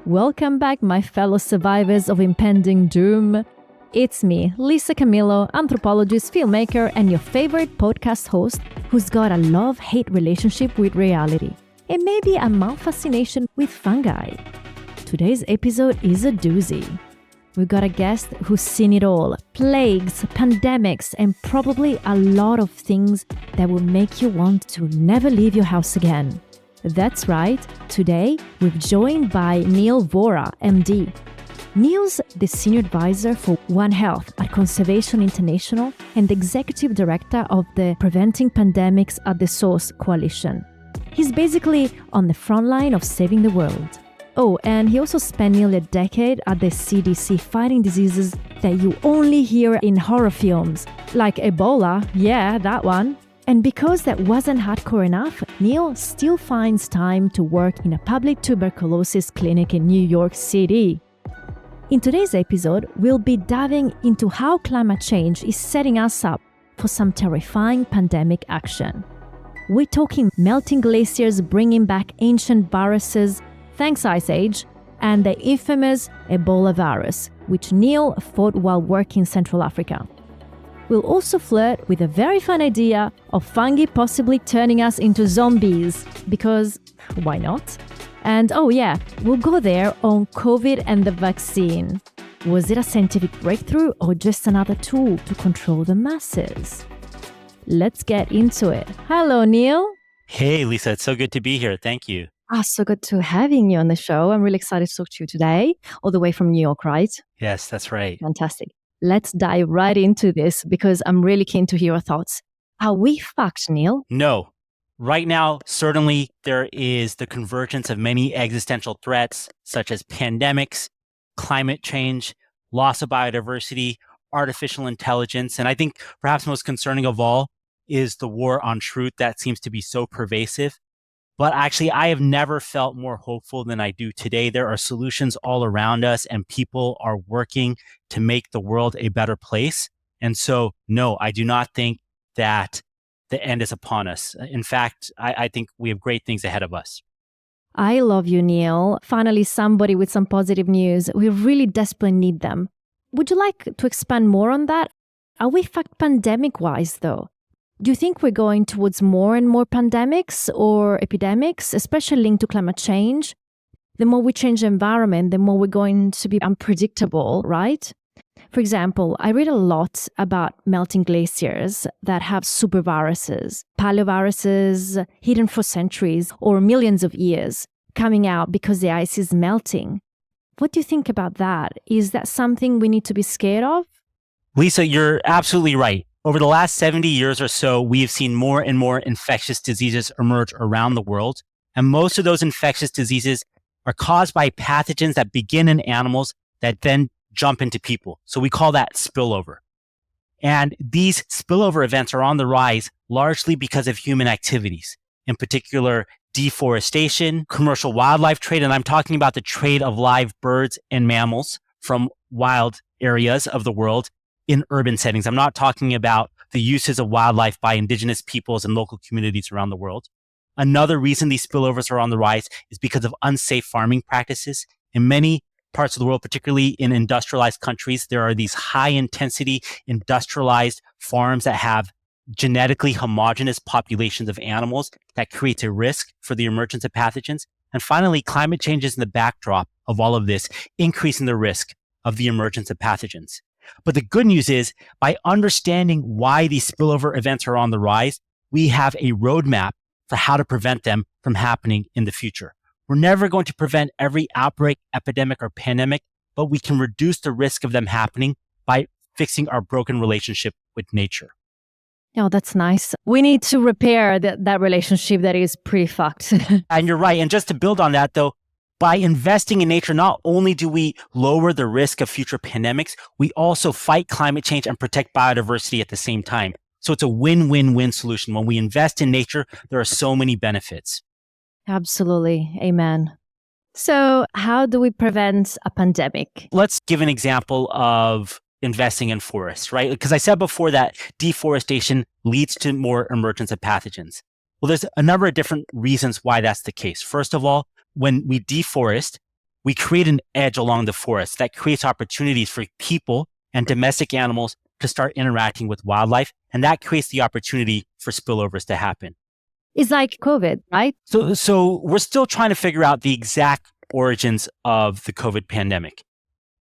Welcome back, my fellow survivors of impending doom. It's me, Lisa Camillo, anthropologist, filmmaker, and your favorite podcast host who's got a love-hate relationship with reality and maybe a mild fascination with fungi. Today's episode is a doozy. We've got a guest who's seen it all: plagues, pandemics, and probably a lot of things that will make you want to never leave your house again. That's right, today we're joined by Neil Vora, MD. Neil's the Senior Advisor for One Health at Conservation International and the Executive Director of the Preventing Pandemics at the Source Coalition. He's basically on the front line of saving the world. Oh, and he also spent nearly a decade at the CDC fighting diseases that you only hear in horror films, like Ebola, yeah, that one. And because that wasn't hardcore enough, Neil still finds time to work in a public tuberculosis clinic in New York City. In today's episode, we'll be diving into how climate change is setting us up for some terrifying pandemic action. We're talking melting glaciers bringing back ancient viruses, thanks Ice Age, and the infamous Ebola virus, which Neil fought while working in Central Africa. We'll also flirt with a very fun idea of fungi possibly turning us into zombies, because why not? And oh yeah, we'll go there on COVID and the vaccine. Was it a scientific breakthrough or just another tool to control the masses? Let's get into it. Hello, Neil. Hey, Lisa, it's so good to be here. Thank you. So good to having you on the show. I'm really excited to talk to you today, all the way from New York, right? Yes, that's right. Fantastic. Let's dive right into this because I'm really keen to hear your thoughts. Are we fucked, Neil? No. Right now, certainly there is the convergence of many existential threats, such as pandemics, climate change, loss of biodiversity, artificial intelligence, and I think perhaps most concerning of all is the war on truth that seems to be so pervasive. But actually, I have never felt more hopeful than I do today. There are solutions all around us and people are working to make the world a better place. And so, no, I do not think that the end is upon us. In fact, I think we have great things ahead of us. I love you, Neil. Finally, somebody with some positive news. We really desperately need them. Would you like to expand more on that? Are we fucked pandemic-wise, though? Do you think we're going towards more and more pandemics or epidemics, especially linked to climate change? The more we change the environment, the more we're going to be unpredictable, right? For example, I read a lot about melting glaciers that have superviruses, paleo-viruses hidden for centuries or millions of years, coming out because the ice is melting. What do you think about that? Is that something we need to be scared of? Lisa, you're absolutely right. Over the last 70 years or so, we have seen more and more infectious diseases emerge around the world. And most of those infectious diseases are caused by pathogens that begin in animals that then jump into people. So we call that spillover. And these spillover events are on the rise largely because of human activities, in particular, deforestation, commercial wildlife trade. And I'm talking about the trade of live birds and mammals from wild areas of the world in urban settings. I'm not talking about the uses of wildlife by indigenous peoples and local communities around the world. Another reason these spillovers are on the rise is because of unsafe farming practices. In many parts of the world, particularly in industrialized countries, there are these high-intensity industrialized farms that have genetically homogeneous populations of animals that creates a risk for the emergence of pathogens. And finally, climate change is in the backdrop of all of this, increasing the risk of the emergence of pathogens. But the good news is, by understanding why these spillover events are on the rise, we have a roadmap for how to prevent them from happening in the future. We're never going to prevent every outbreak, epidemic, or pandemic, but we can reduce the risk of them happening by fixing our broken relationship with nature. Oh, that's nice. We need to repair that relationship that is pretty fucked. And you're right. And just to build on that, though, by investing in nature, not only do we lower the risk of future pandemics, we also fight climate change and protect biodiversity at the same time. So it's a win-win-win solution. When we invest in nature, there are so many benefits. Absolutely. Amen. So how do we prevent a pandemic? Let's give an example of investing in forests, right? Because I said before that deforestation leads to more emergence of pathogens. Well, there's a number of different reasons why that's the case. First of all, when we deforest, we create an edge along the forest that creates opportunities for people and domestic animals to start interacting with wildlife. And that creates the opportunity for spillovers to happen. It's like COVID, right? So we're still trying to figure out the exact origins of the COVID pandemic.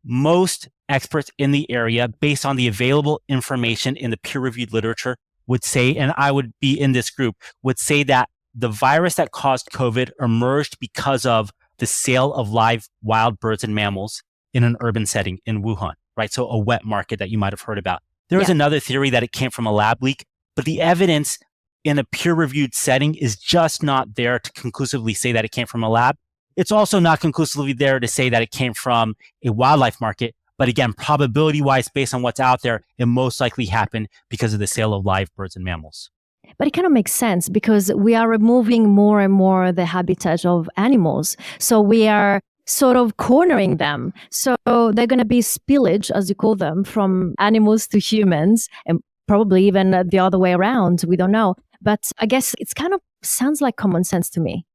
Most experts in the area, based on the available information in the peer-reviewed literature, would say, and I would be in this group, would say that the virus that caused COVID emerged because of the sale of live wild birds and mammals in an urban setting in Wuhan, right? So a wet market that you might have heard about. There is another theory that it came from a lab leak, but the evidence in a peer-reviewed setting is just not there to conclusively say that it came from a lab. It's also not conclusively there to say that it came from a wildlife market. But again, probability-wise, based on what's out there, it most likely happened because of the sale of live birds and mammals. But it kind of makes sense because we are removing more and more the habitat of animals. So we are sort of cornering them. So they're going to be spillage, as you call them, from animals to humans, and probably even the other way around. We don't know. But I guess it's kind of sounds like common sense to me.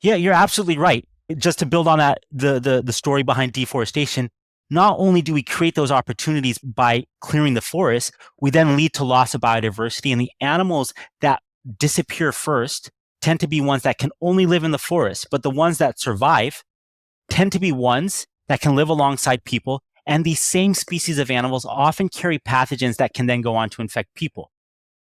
Yeah, you're absolutely right. Just to build on that, the story behind deforestation, not only do we create those opportunities by clearing the forest, we then lead to loss of biodiversity. And the animals that disappear first tend to be ones that can only live in the forest. But the ones that survive tend to be ones that can live alongside people. And these same species of animals often carry pathogens that can then go on to infect people.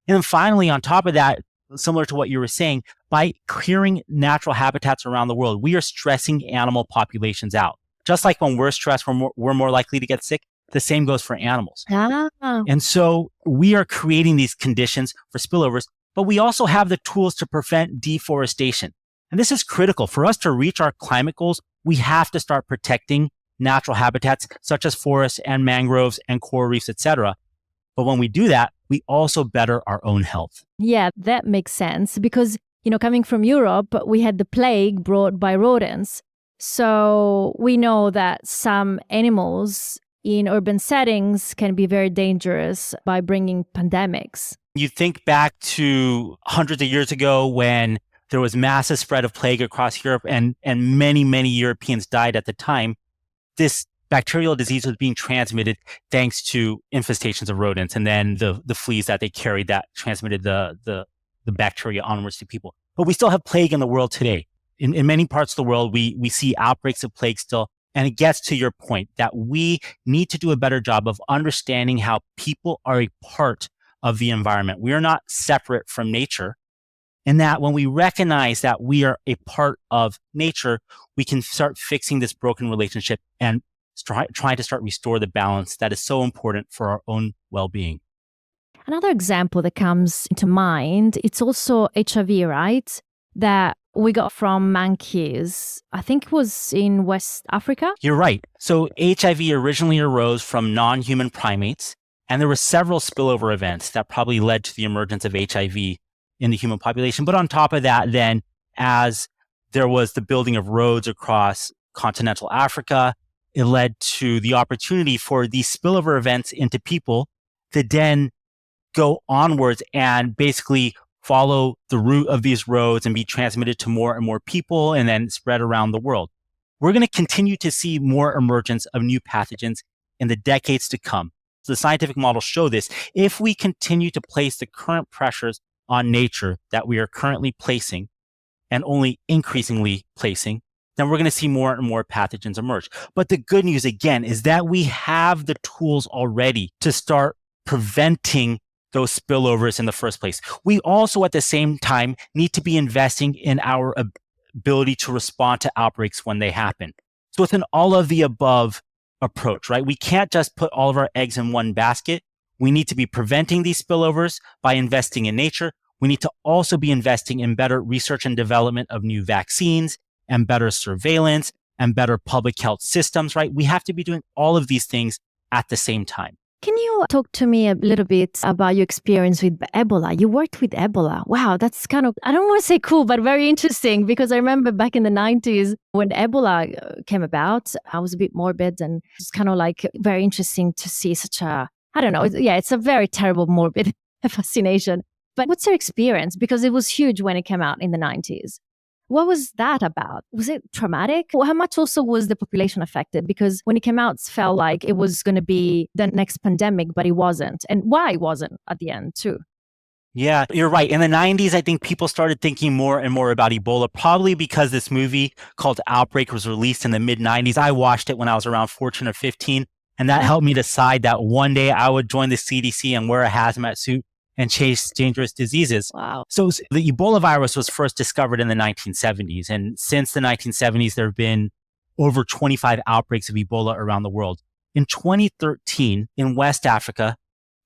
And then finally, on top of that, similar to what you were saying, by clearing natural habitats around the world, we are stressing animal populations out. Just like when we're stressed, we're more likely to get sick. The same goes for animals. And so we are creating these conditions for spillovers, but we also have the tools to prevent deforestation. And this is critical. For us to reach our climate goals, we have to start protecting natural habitats such as forests and mangroves and coral reefs, etc. But when we do that, we also better our own health. Yeah, that makes sense because, coming from Europe, we had the plague brought by rodents. So we know that some animals in urban settings can be very dangerous by bringing pandemics. You think back to hundreds of years ago when there was massive spread of plague across Europe and many, many Europeans died at the time. This bacterial disease was being transmitted thanks to infestations of rodents and then the fleas that they carried that transmitted the bacteria onwards to people. But we still have plague in the world today. In many parts of the world, we see outbreaks of plague still. And it gets to your point that we need to do a better job of understanding how people are a part of the environment. We are not separate from nature. And that when we recognize that we are a part of nature, we can start fixing this broken relationship and trying to start restore the balance that is so important for our own well-being. Another example that comes into mind, it's also HIV, right? That we got from monkeys. I think it was in West Africa. You're right. So HIV originally arose from non-human primates, and there were several spillover events that probably led to the emergence of HIV in the human population. But on top of that, then, as there was the building of roads across continental Africa, it led to the opportunity for these spillover events into people to then go onwards and basically follow the route of these roads and be transmitted to more and more people and then spread around the world. We're going to continue to see more emergence of new pathogens in the decades to come. So the scientific models show this. If we continue to place the current pressures on nature that we are currently placing and only increasingly placing, then we're going to see more and more pathogens emerge. But the good news, again, is that we have the tools already to start preventing those spillovers in the first place. We also, at the same time, need to be investing in our ability to respond to outbreaks when they happen. So it's an all of the above approach, right? We can't just put all of our eggs in one basket. We need to be preventing these spillovers by investing in nature. We need to also be investing in better research and development of new vaccines and better surveillance and better public health systems, right? We have to be doing all of these things at the same time. Can you talk to me a little bit about your experience with Ebola? You worked with Ebola. Wow, that's kind of, I don't want to say cool, but very interesting because I remember back in the 90s when Ebola came about, I was a bit morbid and it's kind of like very interesting to see such a, I don't know, it's a very terrible morbid fascination. But what's your experience? Because it was huge when it came out in the 90s. What was that about? Was it traumatic? How much also was the population affected? Because when it came out, it felt like it was going to be the next pandemic, but it wasn't. And why it wasn't at the end, too. Yeah, you're right. In the 90s, I think people started thinking more and more about Ebola, probably because this movie called Outbreak was released in the mid 90s. I watched it when I was around 14 or 15, and that helped me decide that one day I would join the CDC and wear a hazmat suit and chase dangerous diseases. Wow. So the Ebola virus was first discovered in the 1970s. And since the 1970s, there have been over 25 outbreaks of Ebola around the world. In 2013, in West Africa,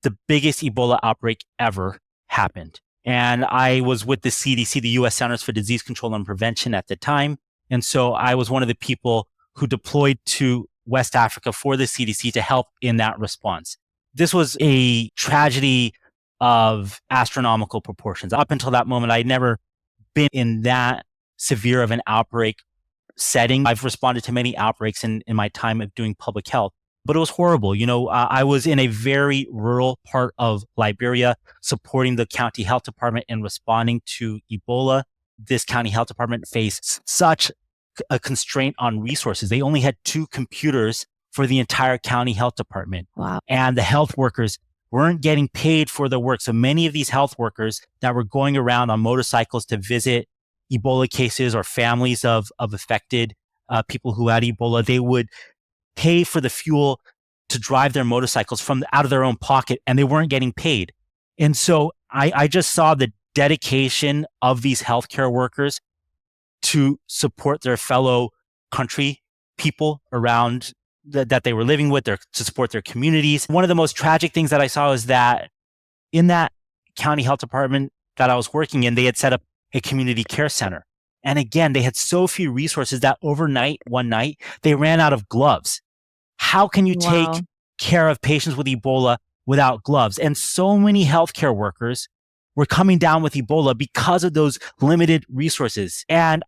the biggest Ebola outbreak ever happened. And I was with the CDC, the U.S. Centers for Disease Control and Prevention at the time. And so I was one of the people who deployed to West Africa for the CDC to help in that response. This was a tragedy of astronomical proportions. Up until that moment, I'd never been in that severe of an outbreak setting. I've responded to many outbreaks in my time of doing public health, but it was horrible. I was in a very rural part of Liberia supporting the county health department in responding to Ebola. This county health department faced such a constraint on resources. They only had 2 computers for the entire county health department. Wow. And the health workers weren't getting paid for their work. So many of these health workers that were going around on motorcycles to visit Ebola cases or families of affected people who had Ebola, they would pay for the fuel to drive their motorcycles from out of their own pocket, and they weren't getting paid. And so I just saw the dedication of these healthcare workers to support their fellow country people around that they were living with, to support their communities. One of the most tragic things that I saw is that in that county health department that I was working in, they had set up a community care center. And again, they had so few resources that overnight, one night, they ran out of gloves. How can you take care of patients with Ebola without gloves? And so many healthcare workers were coming down with Ebola because of those limited resources. And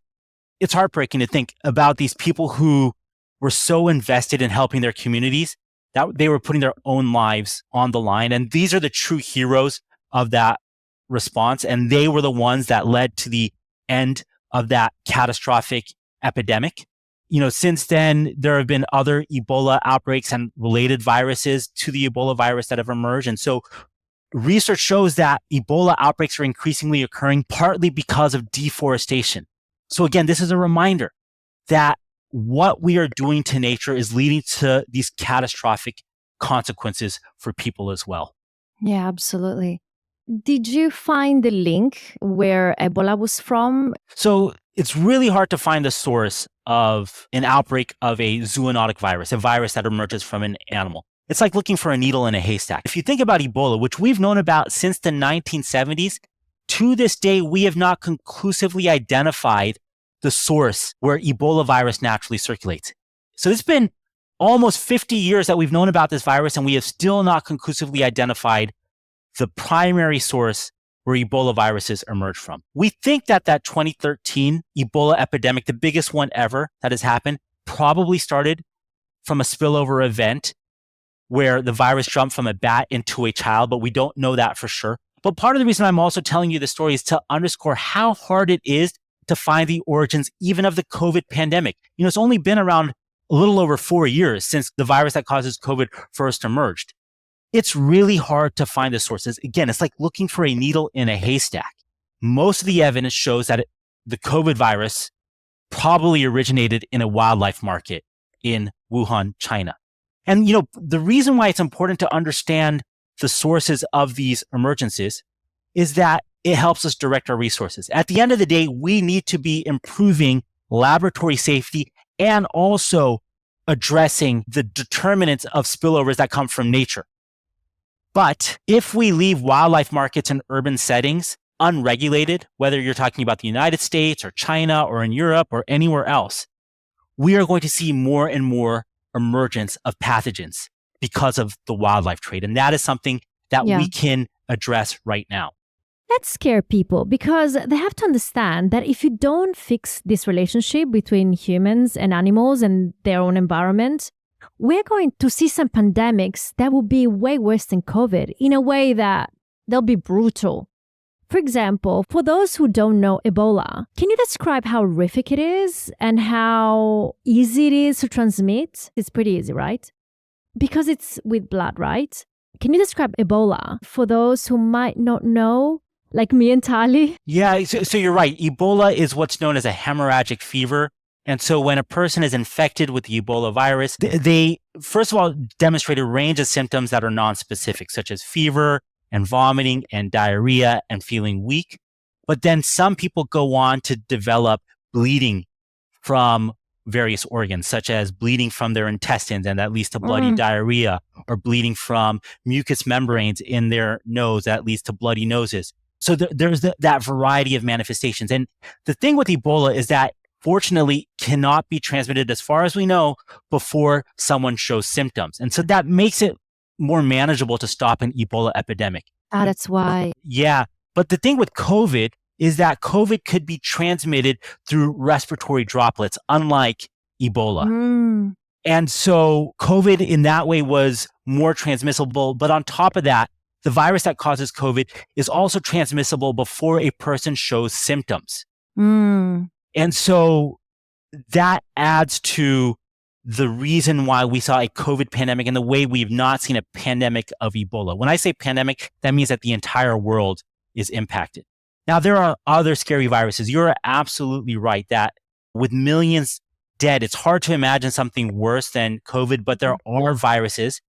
it's heartbreaking to think about these people who were so invested in helping their communities that they were putting their own lives on the line. And these are the true heroes of that response. And they were the ones that led to the end of that catastrophic epidemic. Since then, there have been other Ebola outbreaks and related viruses to the Ebola virus that have emerged. And so research shows that Ebola outbreaks are increasingly occurring partly because of deforestation. So again, this is a reminder that what we are doing to nature is leading to these catastrophic consequences for people as well. Yeah, absolutely. Did you find the link where Ebola was from? So it's really hard to find the source of an outbreak of a zoonotic virus, a virus that emerges from an animal. It's like looking for a needle in a haystack. If you think about Ebola, which we've known about since the 1970s, to this day, we have not conclusively identified the source where Ebola virus naturally circulates. So it's been almost 50 years that we've known about this virus, and we have still not conclusively identified the primary source where Ebola viruses emerge from. We think that 2013 Ebola epidemic, the biggest one ever that has happened, probably started from a spillover event where the virus jumped from a bat into a child, but we don't know that for sure. But part of the reason I'm also telling you this story is to underscore how hard it is to find the origins even of the COVID pandemic. It's only been around a little over 4 years since the virus that causes COVID first emerged. It's really hard to find the sources. Again, it's like looking for a needle in a haystack. Most of the evidence shows that the COVID virus probably originated in a wildlife market in Wuhan, China. And, the reason why it's important to understand the sources of these emergencies is that it helps us direct our resources. At the end of the day, we need to be improving laboratory safety and also addressing the determinants of spillovers that come from nature. But if we leave wildlife markets in urban settings unregulated, whether you're talking about the United States or China or in Europe or anywhere else, we are going to see more and more emergence of pathogens because of the wildlife trade. And that is something that we can address right now. That scare people because they have to understand that if you don't fix this relationship between humans and animals and their own environment, we're going to see some pandemics that will be way worse than COVID in a way that they'll be brutal. For example, for those who don't know Ebola, can you describe how horrific it is and how easy it is to transmit? It's pretty easy, right? Because it's with blood, right? Can you describe Ebola for those who might not know, like me entirely? Yeah, so you're right. Ebola is what's known as a hemorrhagic fever. And so when a person is infected with the Ebola virus, they first of all demonstrate a range of symptoms that are nonspecific, such as fever and vomiting and diarrhea and feeling weak. But then some people go on to develop bleeding from various organs, such as bleeding from their intestines, and that leads to bloody diarrhea, or bleeding from mucous membranes in their nose that leads to bloody noses. So there's that variety of manifestations. And the thing with Ebola is that fortunately cannot be transmitted, as far as we know, before someone shows symptoms. And so that makes it more manageable to stop an Ebola epidemic. Ah, that's why. Yeah. But the thing with COVID is that COVID could be transmitted through respiratory droplets, unlike Ebola. And so COVID in that way was more transmissible. But on top of that, the virus that causes COVID is also transmissible before a person shows symptoms. And so that adds to the reason why we saw a COVID pandemic and the way we've not seen a pandemic of Ebola. When I say pandemic, that means that the entire world is impacted. Now, there are other scary viruses. You're absolutely right that with millions dead, it's hard to imagine something worse than COVID, but there are viruses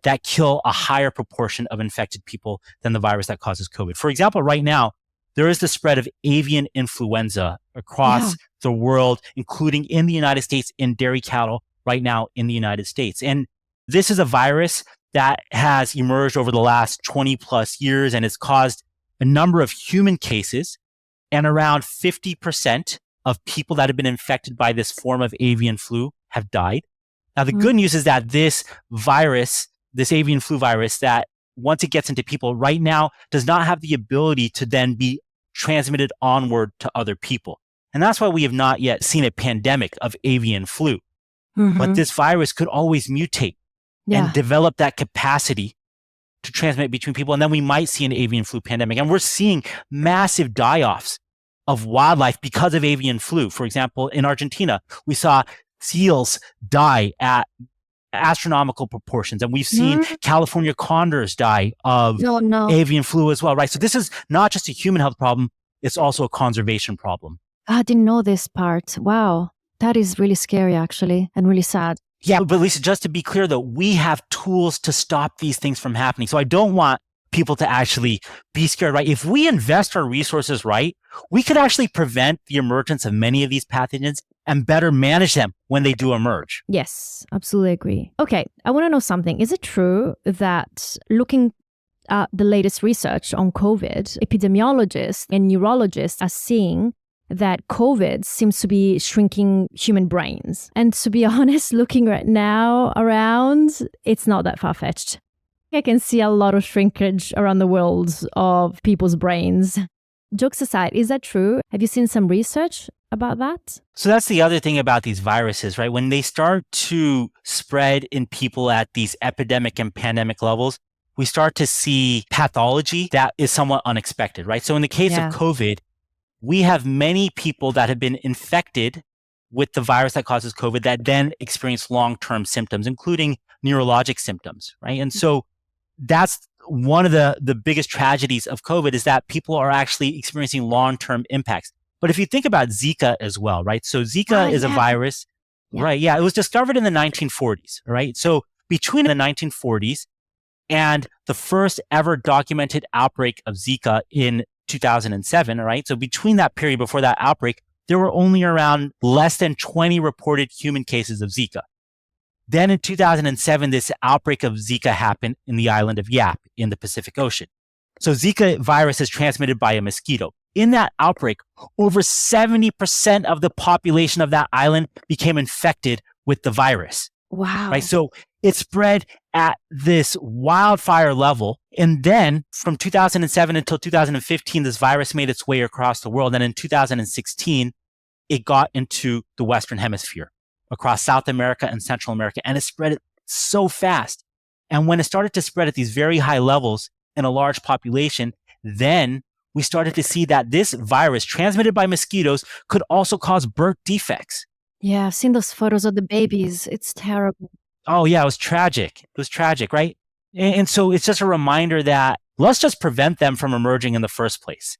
that kill a higher proportion of infected people than the virus that causes COVID. For example, right now, there is the spread of avian influenza across the world, including in the United States, in dairy cattle right now in the United States. And this is a virus that has emerged over the last 20 plus years and has caused a number of human cases, and around 50% of people that have been infected by this form of avian flu have died. Now, the good news is that this virus, this avian flu virus, that once it gets into people right now, does not have the ability to then be transmitted onward to other people. And that's why we have not yet seen a pandemic of avian flu. But this virus could always mutate and develop that capacity to transmit between people. And then we might see an avian flu pandemic. And we're seeing massive die-offs of wildlife because of avian flu. For example, in Argentina, we saw seals die at astronomical proportions. And we've seen California condors die of avian flu as well, right? So this is not just a human health problem, it's also a conservation problem. I didn't know this part. Wow. That is really scary, actually, and really sad. Yeah, but Lisa, just to be clear, though, we have tools to stop these things from happening. So I don't want people to actually be scared, right? If we invest our resources right, we could actually prevent the emergence of many of these pathogens and better manage them when they do emerge. Yes, absolutely agree. Okay, I want to know something. Is it true that looking at the latest research on COVID, epidemiologists and neurologists are seeing that COVID seems to be shrinking human brains? And to be honest, looking right now around, it's not that far-fetched. I can see a lot of shrinkage around the world of people's brains. Jokes aside, is that true? Have you seen some research about that? So that's the other thing about these viruses, right? When they start to spread in people at these epidemic and pandemic levels, we start to see pathology that is somewhat unexpected, right? So in the case of COVID, we have many people that have been infected with the virus that causes COVID that then experience long-term symptoms, including neurologic symptoms, right? And so that's one of the biggest tragedies of COVID, is that people are actually experiencing long-term impacts. But if you think about Zika as well, right? So Zika is a virus, right? Yeah, it was discovered in the 1940s, right? So between the 1940s and the first ever documented outbreak of Zika in 2007, right? So between that period before that outbreak, there were only around less than 20 reported human cases of Zika. Then in 2007, this outbreak of Zika happened in the island of Yap in the Pacific Ocean. So Zika virus is transmitted by a mosquito. In that outbreak, over 70% of the population of that island became infected with the virus. Wow. Right? So it spread at this wildfire level. And then from 2007 until 2015, this virus made its way across the world. And in 2016, it got into the Western Hemisphere, across South America and Central America. And it spread so fast. And when it started to spread at these very high levels in a large population, then we started to see that this virus transmitted by mosquitoes could also cause birth defects. Yeah, I've seen those photos of the babies. It's terrible. Oh yeah, it was tragic. It was tragic, right? And so it's just a reminder that let's just prevent them from emerging in the first place,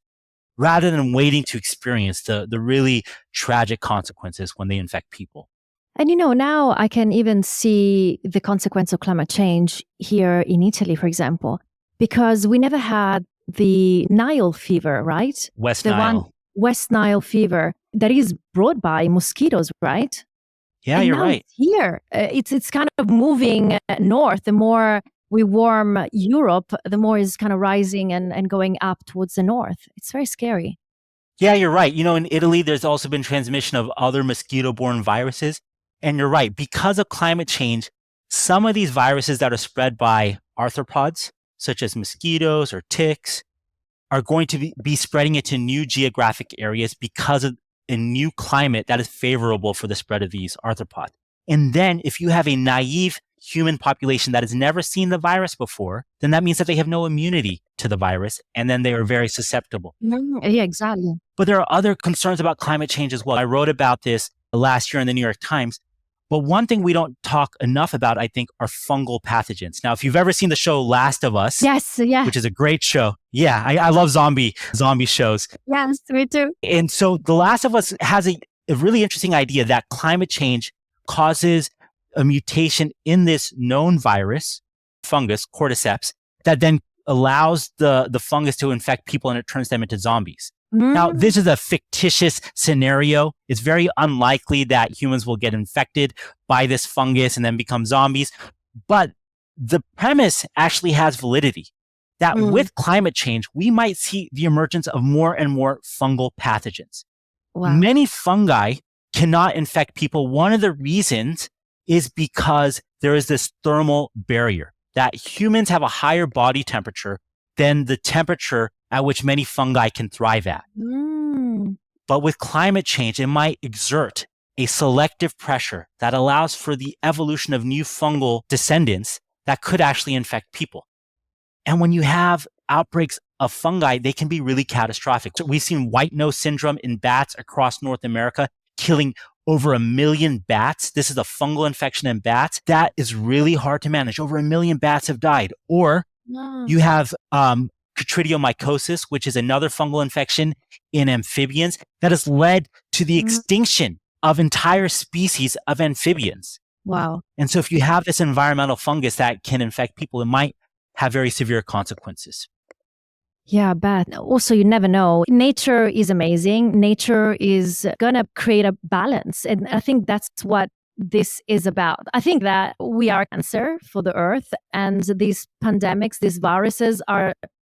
rather than waiting to experience the really tragic consequences when they infect people. And now I can even see the consequence of climate change here in Italy, for example, because we never had the Nile fever, right? West The Nile. one West Nile fever that is brought by mosquitoes, right? Yeah, And you're now right. it's here. It's kind of moving north. The more we warm Europe, the more it's kind of rising and going up towards the north. It's very scary. Yeah, you're right. In Italy, there's also been transmission of other mosquito-borne viruses. And you're right, because of climate change, some of these viruses that are spread by arthropods, such as mosquitoes or ticks, are going to be spreading into new geographic areas because of a new climate that is favorable for the spread of these arthropods. And then if you have a naive human population that has never seen the virus before, then that means that they have no immunity to the virus, and then they are very susceptible. Yeah, exactly. But there are other concerns about climate change as well. I wrote about this last year in the New York Times. But one thing we don't talk enough about, I think, are fungal pathogens. Now, if you've ever seen the show Last of Us, Yes, yeah. which is a great show. Yeah, I love zombie shows. Yes, me too. And so The Last of Us has a really interesting idea that climate change causes a mutation in this known virus, fungus, cordyceps, that then allows the fungus to infect people and it turns them into zombies. Now, this is a fictitious scenario. It's very unlikely that humans will get infected by this fungus and then become zombies. But the premise actually has validity that with climate change, we might see the emergence of more and more fungal pathogens. Wow. Many fungi cannot infect people. One of the reasons is because there is this thermal barrier that humans have a higher body temperature than the temperature at which many fungi can thrive at. But with climate change, it might exert a selective pressure that allows for the evolution of new fungal descendants that could actually infect people. And when you have outbreaks of fungi, they can be really catastrophic. So we've seen white nose syndrome in bats across North America, killing over 1 million bats. This is a fungal infection in bats that is really hard to manage. Over 1 million bats have died. Or you have chytridiomycosis, which is another fungal infection in amphibians that has led to the extinction of entire species of amphibians. Wow. And so if you have this environmental fungus that can infect people, it might have very severe consequences. Yeah, but also you never know. Nature is amazing. Nature is going to create a balance. And I think that's what this is about. I think that we are cancer for the earth, and these pandemics, these viruses are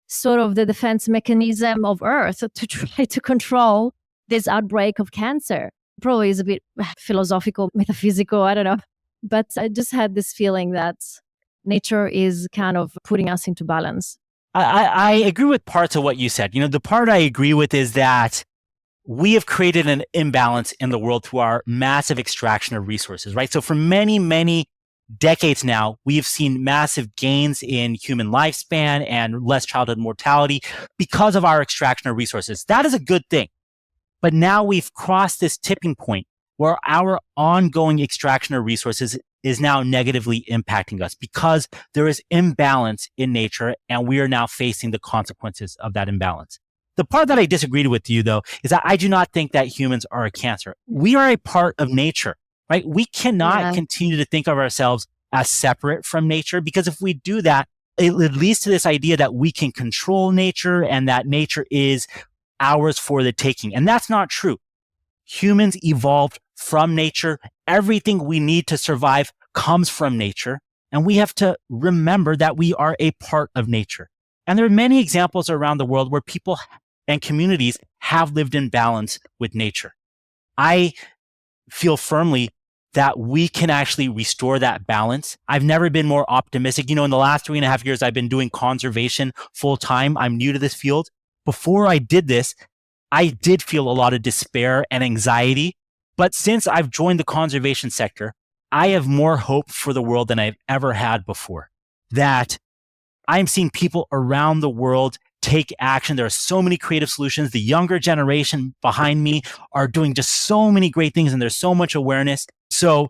sort of the defense mechanism of earth to try to control this outbreak of cancer. Probably is a bit philosophical, metaphysical, I don't know. But I just had this feeling that nature is kind of putting us into balance. I agree with parts of what you said. The part I agree with is that we have created an imbalance in the world through our massive extraction of resources, right? So for many, many decades now, we've seen massive gains in human lifespan and less childhood mortality because of our extraction of resources. That is a good thing. But now we've crossed this tipping point where our ongoing extraction of resources is now negatively impacting us because there is imbalance in nature, and we are now facing the consequences of that imbalance. The part that I disagreed with you, though, is that I do not think that humans are a cancer. We are a part of nature, right? We cannot continue to think of ourselves as separate from nature, because if we do that, it leads to this idea that we can control nature and that nature is ours for the taking. And that's not true. Humans evolved from nature. Everything we need to survive comes from nature. And we have to remember that we are a part of nature. And there are many examples around the world where people and communities have lived in balance with nature. I feel firmly that we can actually restore that balance. I've never been more optimistic. In the last 3.5 years, I've been doing conservation full time. I'm new to this field. Before I did this, I did feel a lot of despair and anxiety. But since I've joined the conservation sector, I have more hope for the world than I've ever had before. That I'm seeing people around the world take action. There are so many creative solutions. The younger generation behind me are doing just so many great things, and there's so much awareness. So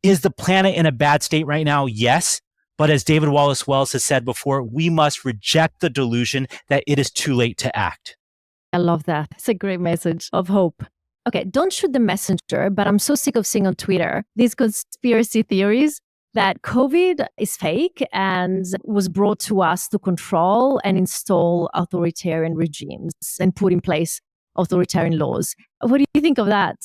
is the planet in a bad state right now? Yes. But as David Wallace Wells has said before, we must reject the delusion that it is too late to act. I love that. It's a great message of hope. Okay, don't shoot the messenger, but I'm so sick of seeing on Twitter these conspiracy theories that COVID is fake and was brought to us to control and install authoritarian regimes and put in place authoritarian laws. What do you think of that?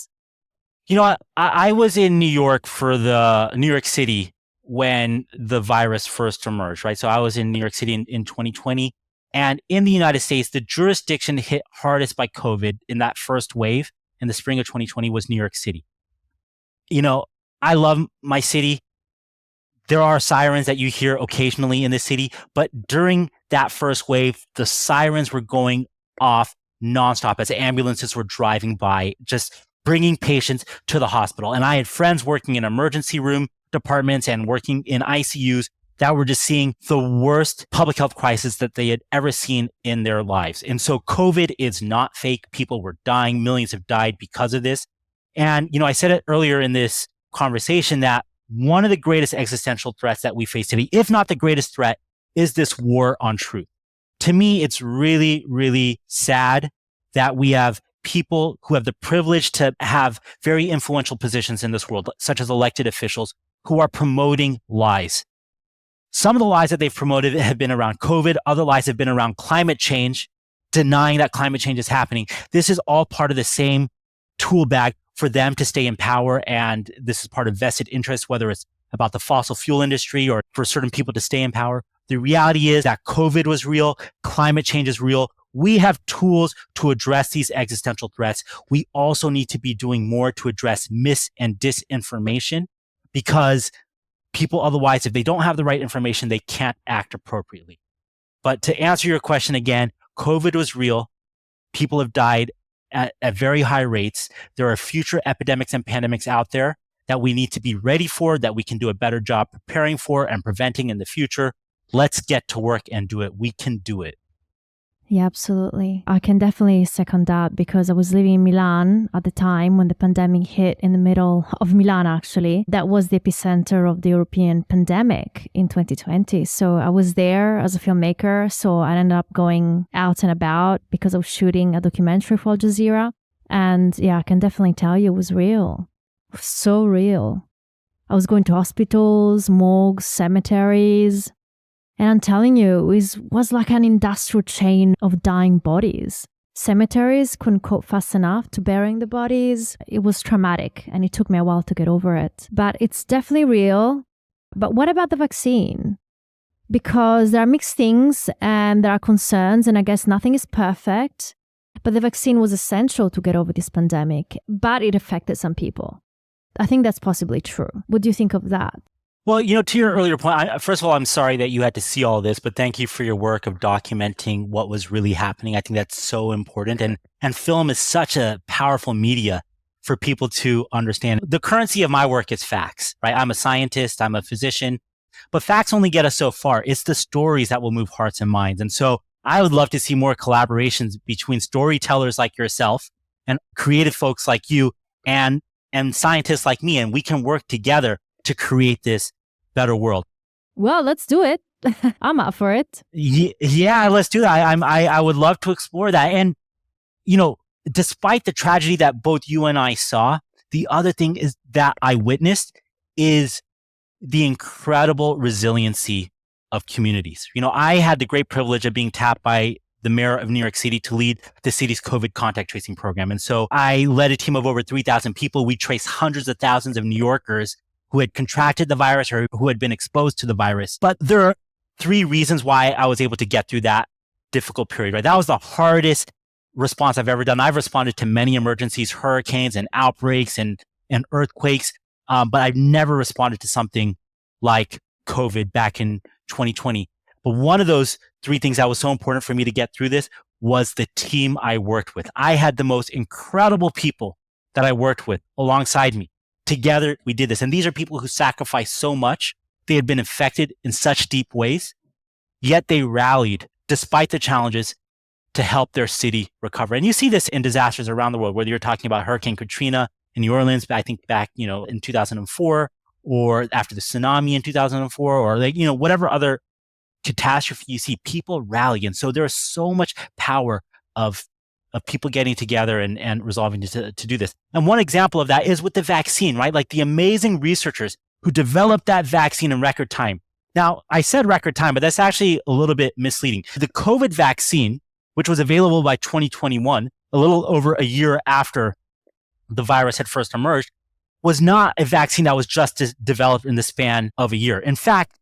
You know, I was in New York for the New York City when the virus first emerged, right? So I was in New York City in 2020. And in the United States, the jurisdiction hit hardest by COVID in that first wave in the spring of 2020 was New York City. You know, I love my city. There are sirens that you hear occasionally in the city, but during that first wave, the sirens were going off nonstop as ambulances were driving by, just bringing patients to the hospital. And I had friends working in emergency room departments and working in ICUs that were just seeing the worst public health crisis that they had ever seen in their lives. And so COVID is not fake. People were dying. Millions have died because of this. And, you know, I said it earlier in this conversation that one of the greatest existential threats that we face today, if not the greatest threat, is this war on truth. To me, it's really, really sad that we have people who have the privilege to have very influential positions in this world, such as elected officials, who are promoting lies. Some of the lies that they've promoted have been around COVID. Other lies have been around climate change, denying that climate change is happening. This is all part of the same tool bag for them to stay in power. And this is part of vested interest, whether it's about the fossil fuel industry or for certain people to stay in power. The reality is that COVID was real. Climate change is real. We have tools to address these existential threats. We also need to be doing more to address mis and disinformation, because people otherwise, if they don't have the right information, they can't act appropriately. But to answer your question again, COVID was real. People have died at very high rates. There are future epidemics and pandemics out there that we need to be ready for, that we can do a better job preparing for and preventing in the future. Let's get to work and do it. We can do it. Yeah, absolutely. I can definitely second that, because I was living in Milan at the time when the pandemic hit, in the middle of Milan, actually. That was the epicenter of the European pandemic in 2020. So I was there as a filmmaker. So I ended up going out and about because I was shooting a documentary for Al Jazeera. And yeah, I can definitely tell you it was real. So real. I was going to hospitals, morgues, cemeteries. And I'm telling you, it was like an industrial chain of dying bodies. Cemeteries couldn't cope fast enough to burying the bodies. It was traumatic, and it took me a while to get over it. But it's definitely real. But what about the vaccine? Because there are mixed things and there are concerns, and I guess nothing is perfect. But the vaccine was essential to get over this pandemic, but it affected some people. I think that's possibly true. What do you think of that? Well, you know, to your earlier point, first of all, I'm sorry that you had to see all this, but thank you for your work of documenting what was really happening. I think that's so important. And film is such a powerful media for people to understand. The currency of my work is facts, right? I'm a scientist, I'm a physician, but facts only get us so far. It's the stories that will move hearts and minds. And so I would love to see more collaborations between storytellers like yourself and creative folks like you and scientists like me, and we can work together to create this better world. Well, let's do it. I'm up for it. Yeah, let's do that. I would love to explore that. And, you know, despite the tragedy that both you and I saw, the other thing is that I witnessed is the incredible resiliency of communities. You know, I had the great privilege of being tapped by the mayor of New York City to lead the city's COVID contact tracing program. And so I led a team of over 3,000 people. We traced hundreds of thousands of New Yorkers who had contracted the virus or who had been exposed to the virus. But there are 3 reasons why I was able to get through that difficult period, right? That was the hardest response I've ever done. I've responded to many emergencies, hurricanes and outbreaks and earthquakes, but I've never responded to something like COVID back in 2020. But one of those 3 things that was so important for me to get through this was the team I worked with. I had the most incredible people that I worked with alongside me. Together, we did this. And these are people who sacrificed so much. They had been infected in such deep ways, yet they rallied despite the challenges to help their city recover. And you see this in disasters around the world, whether you're talking about Hurricane Katrina in New Orleans, I think back, in 2004, or after the tsunami in 2004, or whatever other catastrophe you see, people rally. And so there's so much power of people getting together and resolving to do this. And one example of that is with the vaccine, right? Like the amazing researchers who developed that vaccine in record time. Now, I said record time, but that's actually a little bit misleading. The COVID vaccine, which was available by 2021, a little over a year after the virus had first emerged, was not a vaccine that was just developed in the span of a year. In fact,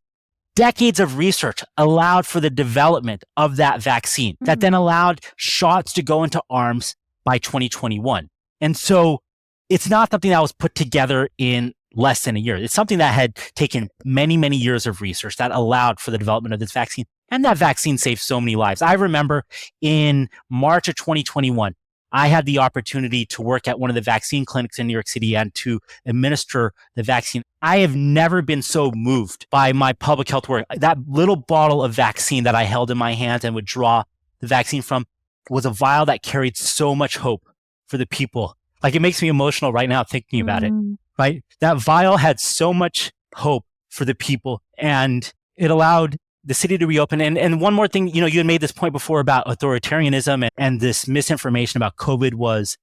decades of research allowed for the development of that vaccine that then allowed shots to go into arms by 2021. And so it's not something that was put together in less than a year. It's something that had taken many, many years of research that allowed for the development of this vaccine. And that vaccine saved so many lives. I remember in March of 2021, I had the opportunity to work at one of the vaccine clinics in New York City and to administer the vaccine. I have never been so moved by my public health work. That little bottle of vaccine that I held in my hands and would draw the vaccine from was a vial that carried so much hope for the people. Like, it makes me emotional right now thinking about it, right? That vial had so much hope for the people, and it allowed the city to reopen. And one more thing, you had made this point before about authoritarianism and this misinformation about COVID was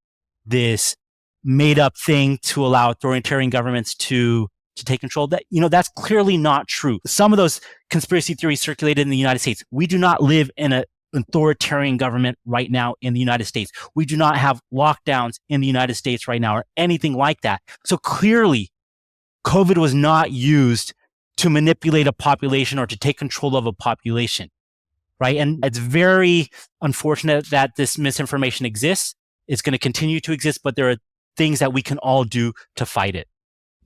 this made up thing to allow authoritarian governments to take control. That, that's clearly not true. Some of those conspiracy theories circulated in the United States. We do not live in an authoritarian government right now in the United States. We do not have lockdowns in the United States right now or anything like that. So clearly, COVID was not used to manipulate a population or to take control of a population, right? And it's very unfortunate that this misinformation exists. It's going to continue to exist, but there are things that we can all do to fight it.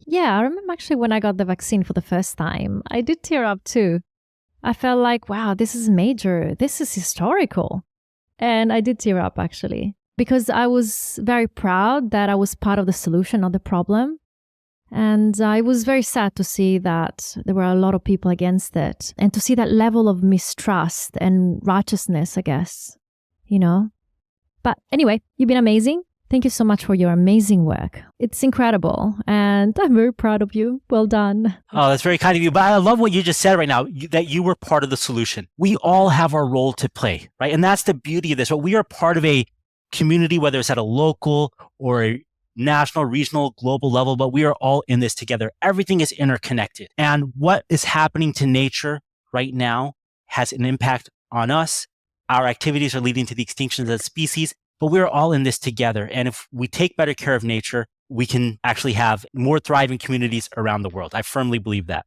Yeah, I remember actually when I got the vaccine for the first time, I did tear up too. I felt like, wow, this is major. This is historical. And I did tear up actually, because I was very proud that I was part of the solution, not the problem. And it was very sad to see that there were a lot of people against it and to see that level of mistrust and righteousness, I guess, But anyway, you've been amazing. Thank you so much for your amazing work. It's incredible. And I'm very proud of you. Well done. Oh, that's very kind of you. But I love what you just said right now, that you were part of the solution. We all have our role to play, right? And that's the beauty of this. But we are part of a community, whether it's at a local or a national, regional, global level, but we are all in this together. Everything is interconnected. And what is happening to nature right now has an impact on us. Our activities are leading to the extinction of the species, but we're all in this together. And if we take better care of nature, we can actually have more thriving communities around the world. I firmly believe that.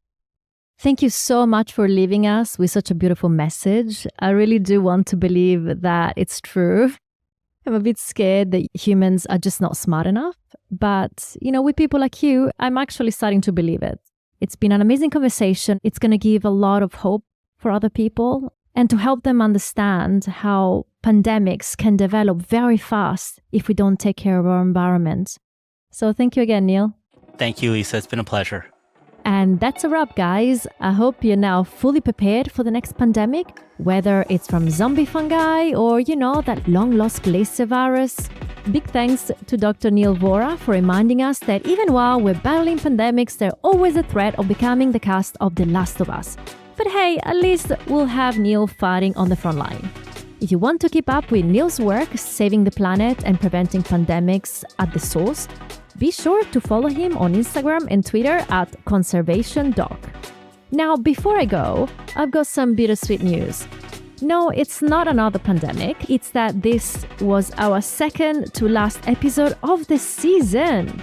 Thank you so much for leaving us with such a beautiful message. I really do want to believe that it's true. I'm a bit scared that humans are just not smart enough. But, with people like you, I'm actually starting to believe it. It's been an amazing conversation. It's going to give a lot of hope for other people and to help them understand how pandemics can develop very fast if we don't take care of our environment. So thank you again, Neil. Thank you, Lisa. It's been a pleasure. And that's a wrap, guys. I hope you're now fully prepared for the next pandemic, whether it's from zombie fungi or, that long-lost glacier virus. Big thanks to Dr. Neil Vora for reminding us that even while we're battling pandemics, there's always a threat of becoming the cast of The Last of Us. But hey, at least we'll have Neil fighting on the front line. If you want to keep up with Neil's work saving the planet and preventing pandemics at the source, be sure to follow him on Instagram and Twitter at conservationdoc. Now, before I go, I've got some bittersweet news. No, it's not another pandemic. It's that this was our second to last episode of the season.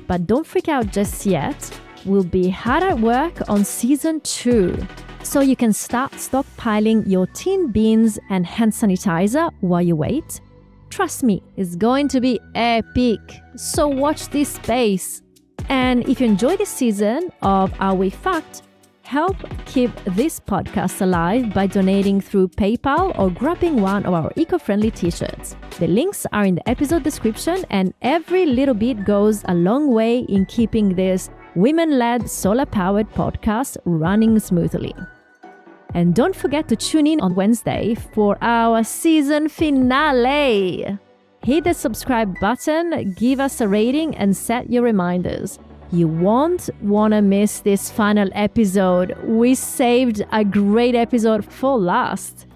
But don't freak out just yet. We'll be hard at work on season 2. So you can start stockpiling your tin beans and hand sanitizer while you wait. Trust me, it's going to be epic. So watch this space. And if you enjoy this season of Are We Fucked, help keep this podcast alive by donating through PayPal or grabbing one of our eco-friendly t-shirts. The links are in the episode description, and every little bit goes a long way in keeping this women-led, solar-powered podcast running smoothly. And don't forget to tune in on Wednesday for our season finale. Hit the subscribe button, give us a rating, and set your reminders. You won't want to miss this final episode. We saved a great episode for last.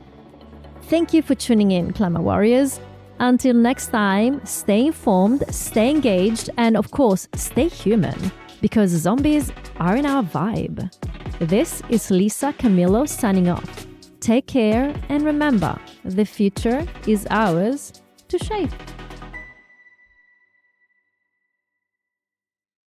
Thank you for tuning in, Climate Warriors. Until next time, stay informed, stay engaged, and of course, stay human, because zombies are in our vibe. This is Lisa Camillo signing off. Take care, and remember, the future is ours to shape.